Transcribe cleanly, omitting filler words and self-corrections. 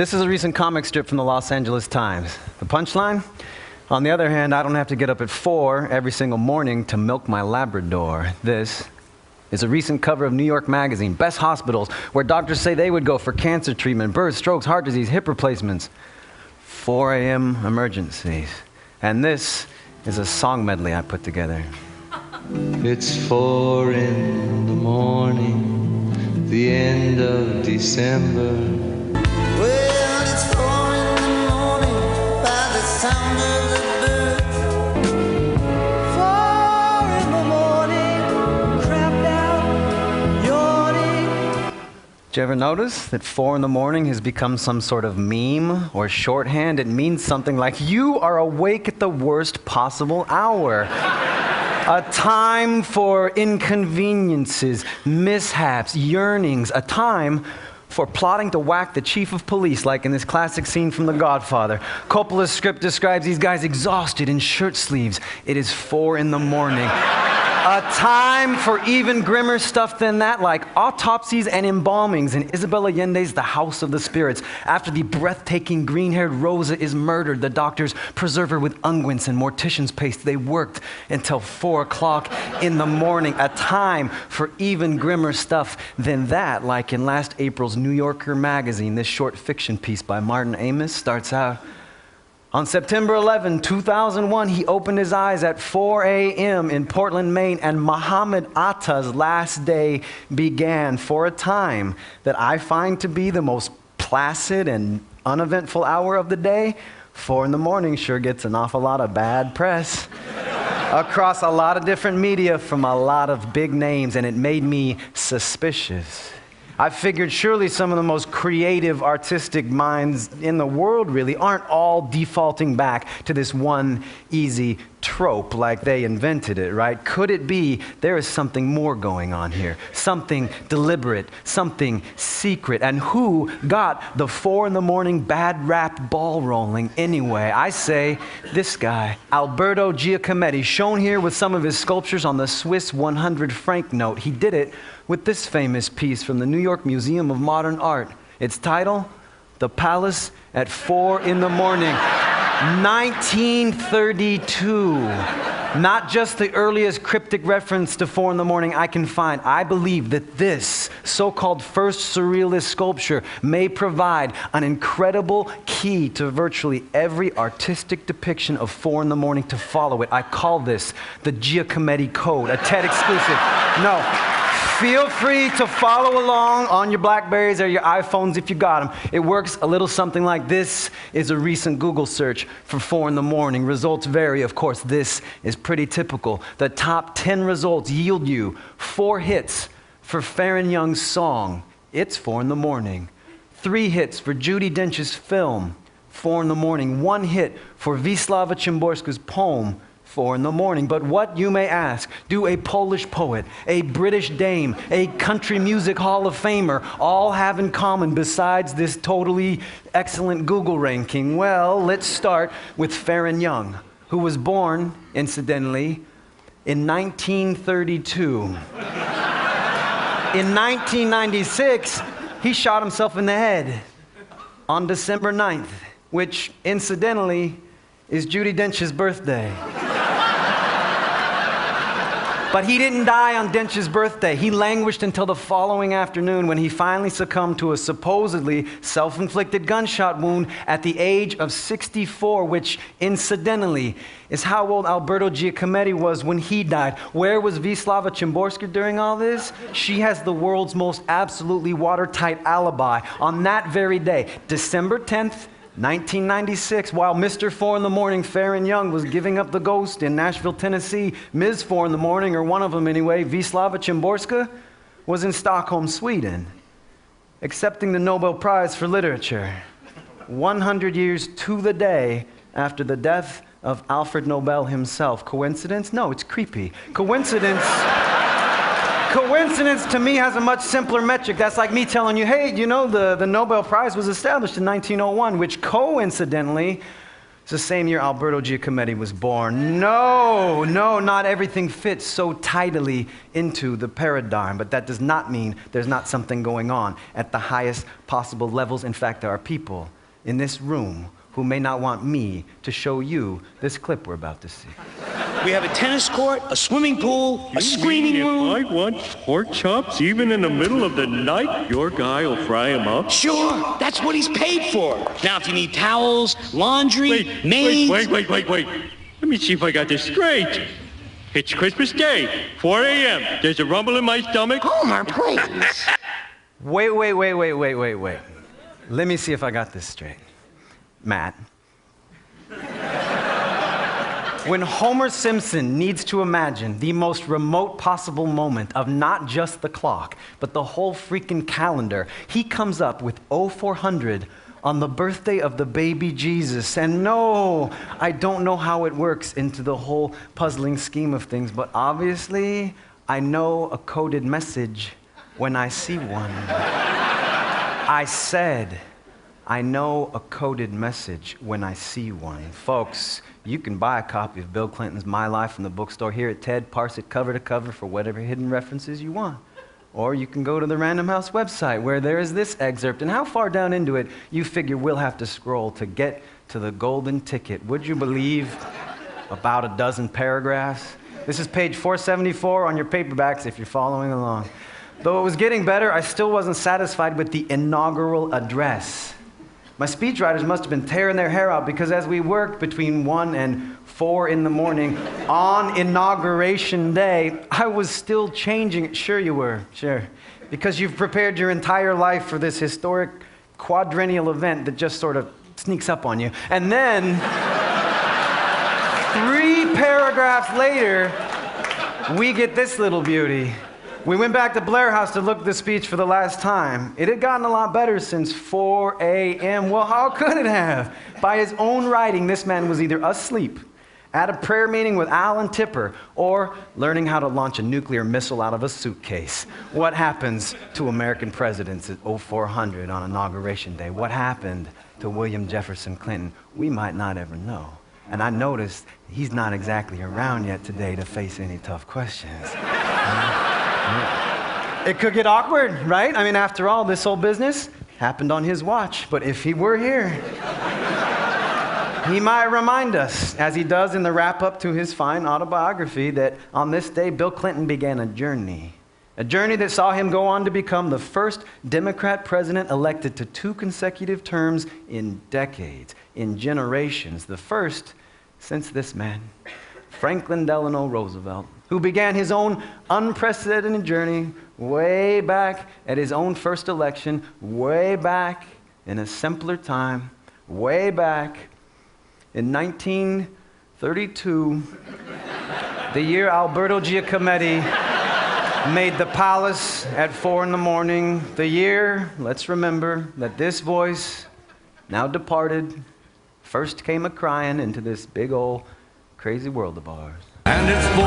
This is a recent comic strip from the Los Angeles Times. The punchline? On the other hand, I don't have to get up at 4 every single morning to milk my Labrador. This is a recent cover of New York Magazine, Best Hospitals, where doctors say they would go for cancer treatment, births, strokes, heart disease, hip replacements. 4 a.m. emergencies. And this is a song medley I put together. It's 4 in the morning, the end of December. Well, it's 4 in the morning by the sound of the birds. 4 in the morning, crapped out, yawning. Did you ever notice that 4 in the morning has become some sort of meme or shorthand? It means something like, you are awake at the worst possible hour. A time for inconveniences, mishaps, yearnings, a time for plotting to whack the chief of police, like in this classic scene from The Godfather. Coppola's script describes these guys exhausted in shirt sleeves. It is 4 in the morning. A time for even grimmer stuff than that, like autopsies and embalmings in Isabel Allende's The House of the Spirits. After the breathtaking green-haired Rosa is murdered, the doctors preserve her with unguents and mortician's paste. They worked until 4 o'clock in the morning. A time for even grimmer stuff than that, like in last April's New Yorker magazine. This short fiction piece by Martin Amis starts out, on September 11, 2001, he opened his eyes at 4 a.m. in Portland, Maine, and Muhammad Atta's last day began. For a time that I find to be the most placid and uneventful hour of the day, 4 in the morning sure gets an awful lot of bad press across a lot of different media from a lot of big names, and it made me suspicious. I figured surely some of the most creative, artistic minds in the world really aren't all defaulting back to this one easy trope like they invented it, right? Could it be there is something more going on here? Something deliberate, something secret. And who got the 4 in the morning bad rap ball rolling anyway? I say this guy, Alberto Giacometti, shown here with some of his sculptures on the Swiss 100 franc note. He did it with this famous piece from the New York Museum of Modern Art. Its title, The Palace at 4 in the morning. 1932. Not just the earliest cryptic reference to 4 in the morning I can find. I believe that this so-called first surrealist sculpture may provide an incredible key to virtually every artistic depiction of 4 in the morning to follow it. I call this the Giacometti Code, a TED exclusive. No. Feel free to follow along on your Blackberries or your iPhones if you got them. It works a little something like this. Is a recent Google search for 4 in the morning. Results vary, of course. This is pretty typical. The top 10 results yield you 4 hits for Farron Young's song, It's 4 in the Morning. 3 hits for Judi Dench's film, 4 in the Morning. 1 hit for Wisława Szymborska's poem, 4 in the morning. But what, you may ask, do a Polish poet, a British dame, a country music Hall of Famer all have in common besides this totally excellent Google ranking? Well, let's start with Farron Young, who was born, incidentally, in 1932. In 1996, he shot himself in the head on December 9th, which, incidentally, is Judi Dench's birthday. But he didn't die on Dench's birthday. He languished until the following afternoon when he finally succumbed to a supposedly self-inflicted gunshot wound at the age of 64, which, incidentally, is how old Alberto Giacometti was when he died. Where was Wisława Szymborska during all this? She has the world's most absolutely watertight alibi. On that very day, December 10th, 1996, while Mr. 4 in the morning, Farron Young, was giving up the ghost in Nashville, Tennessee, Ms. 4 in the morning, or one of them anyway, Wisława Szymborska, was in Stockholm, Sweden, accepting the Nobel Prize for Literature, 100 years to the day after the death of Alfred Nobel himself. Coincidence? No, it's creepy. Coincidence to me has a much simpler metric. That's like me telling you, hey, you know, the Nobel Prize was established in 1901, which coincidentally It's the same year Alberto Giacometti was born. No, not everything fits so tidily into the paradigm, but that does not mean there's not something going on at the highest possible levels. In fact, there are people in this room who may not want me to show you this clip we're about to see. We have a tennis court, a swimming pool, a screening room. If I want pork chops even in the middle of the night, your guy will fry them up? Sure, that's what he's paid for. Now, if you need towels, laundry, maids... Wait. Let me see if I got this straight. It's Christmas Day, 4 a.m. There's a rumble in my stomach. Homer, please. Wait. Let me see if I got this straight. Matt. When Homer Simpson needs to imagine the most remote possible moment of not just the clock, but the whole freaking calendar, he comes up with 0400 on the birthday of the baby Jesus. And no, I don't know how it works into the whole puzzling scheme of things, but obviously, I know a coded message when I see one. I said, I know a coded message when I see one. Folks, you can buy a copy of Bill Clinton's My Life from the bookstore here at TED, parse it cover to cover for whatever hidden references you want. Or you can go to the Random House website where there is this excerpt. And how far down into it you figure we'll have to scroll to get to the golden ticket? Would you believe about a dozen paragraphs? This is page 474 on your paperbacks if you're following along. Though it was getting better, I still wasn't satisfied with the inaugural address. My speechwriters must have been tearing their hair out because as we worked between 1 and 4 in the morning on Inauguration Day, I was still changing it. Sure you were, sure. Because you've prepared your entire life for this historic quadrennial event that just sort of sneaks up on you. And then, 3 paragraphs later, we get this little beauty. We went back to Blair House to look at the speech for the last time. It had gotten a lot better since 4 a.m. Well, how could it have? By his own writing, this man was either asleep, at a prayer meeting with Alan Tipper, or learning how to launch a nuclear missile out of a suitcase. What happens to American presidents at 0400 on Inauguration Day? What happened to William Jefferson Clinton? We might not ever know. And I noticed he's not exactly around yet today to face any tough questions. It could get awkward, right? I mean, after all, this whole business happened on his watch. But if he were here, he might remind us, as he does in the wrap-up to his fine autobiography, that on this day, Bill Clinton began a journey that saw him go on to become the first Democrat president elected to 2 consecutive terms in decades, in generations. The first since this man, Franklin Delano Roosevelt, who began his own unprecedented journey way back at his own first election, way back in a simpler time, way back in 1932, the year Alberto Giacometti made the palace at 4 in the morning, the year, let's remember, that this voice, now departed, first came a-crying into this big old crazy world of ours. And it's 4